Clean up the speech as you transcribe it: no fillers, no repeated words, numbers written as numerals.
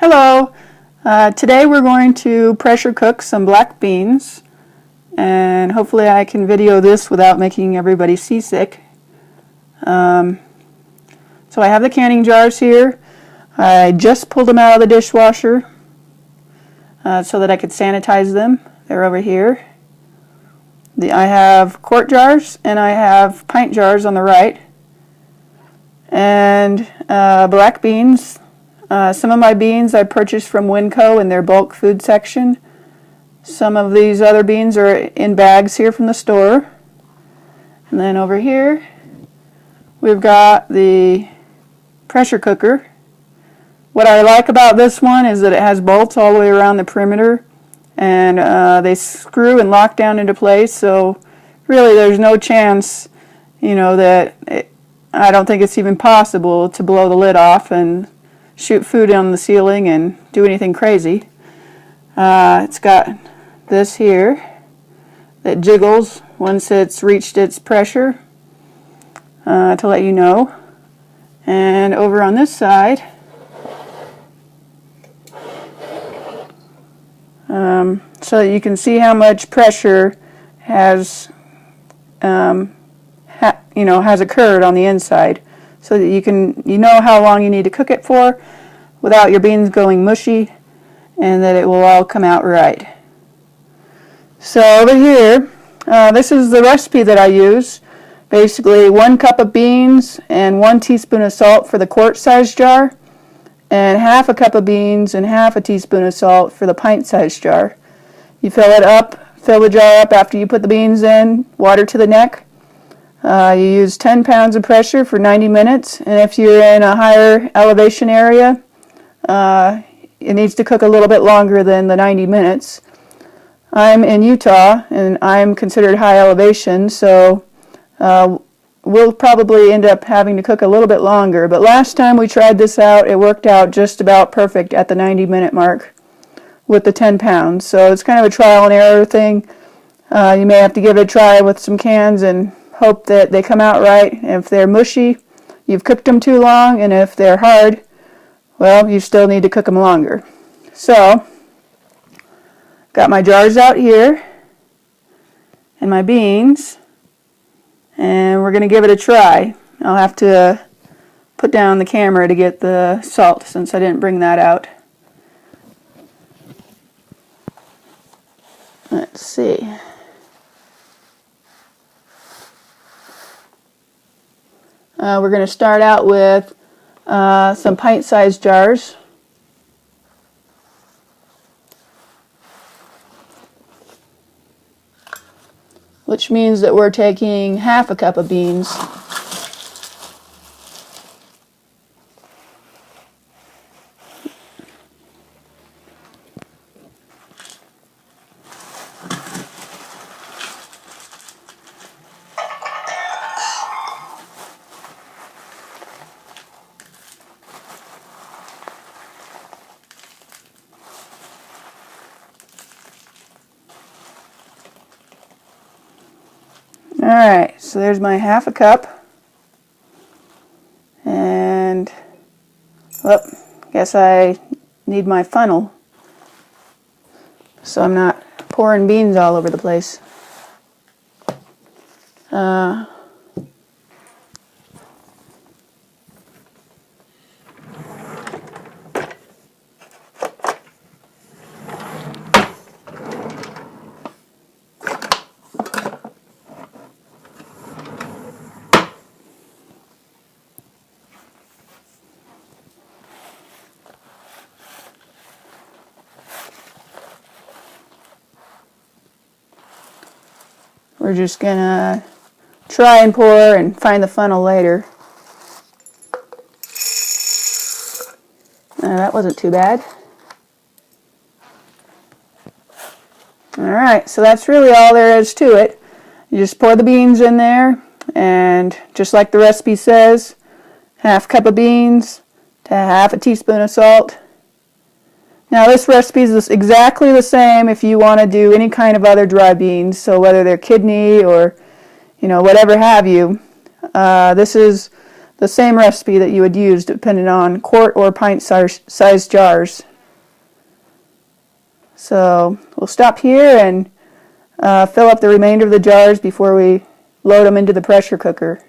Hello! Today we're going to pressure cook some black beans, and hopefully I can video this without making everybody seasick. So I have the canning jars here. I just pulled them out of the dishwasher so that I could sanitize them. They're over here. I have quart jars and I have pint jars on the right, and black beans. Some of my beans I purchased from Winco in their bulk food section. Some of these other beans are in bags here from the store. And then over here we've got the pressure cooker. What I like about this one is that it has bolts all the way around the perimeter, and they screw and lock down into place, so really there's no chance, that I don't think it's even possible to blow the lid off and shoot food on the ceiling and do anything crazy. It's got this here that jiggles once it's reached its pressure to let you know. And over on this side, so that you can see how much pressure has has occurred on the inside, so that you know how long you need to cook it for without your beans going mushy, and that it will all come out right. So over here, this is the recipe that I use. Basically 1 cup of beans and 1 teaspoon of salt for the quart size jar, and half a cup of beans and half a teaspoon of salt for the pint size jar. You fill the jar up after you put the beans in, water to the neck. You use 10 pounds of pressure for 90 minutes, and if you're in a higher elevation area, it needs to cook a little bit longer than the 90 minutes. I'm in Utah, and I'm considered high elevation, so we'll probably end up having to cook a little bit longer. But last time we tried this out, it worked out just about perfect at the 90-minute mark with the 10 pounds. So it's kind of a trial and error thing. You may have to give it a try with some cans and hope that they come out right. If they're mushy, you've cooked them too long, and if they're hard, well, you still need to cook them longer. So, got my jars out here, and my beans, and we're going to give it a try. I'll have to put down the camera to get the salt since I didn't bring that out. Let's see. We're going to start out with some pint-sized jars. Which means that we're taking half a cup of beans. Alright, so there's my half a cup, and guess I need my funnel so I'm not pouring beans all over the place. We're just gonna try and pour and find the funnel later. That wasn't too bad. Alright, so that's really all there is to it. You just pour the beans in there, and just like the recipe says, half cup of beans to half a teaspoon of salt. Now this recipe is exactly the same if you want to do any kind of other dry beans, so whether they're kidney or whatever have you. This is the same recipe that you would use depending on quart or pint size jars. So we'll stop here and fill up the remainder of the jars before we load them into the pressure cooker.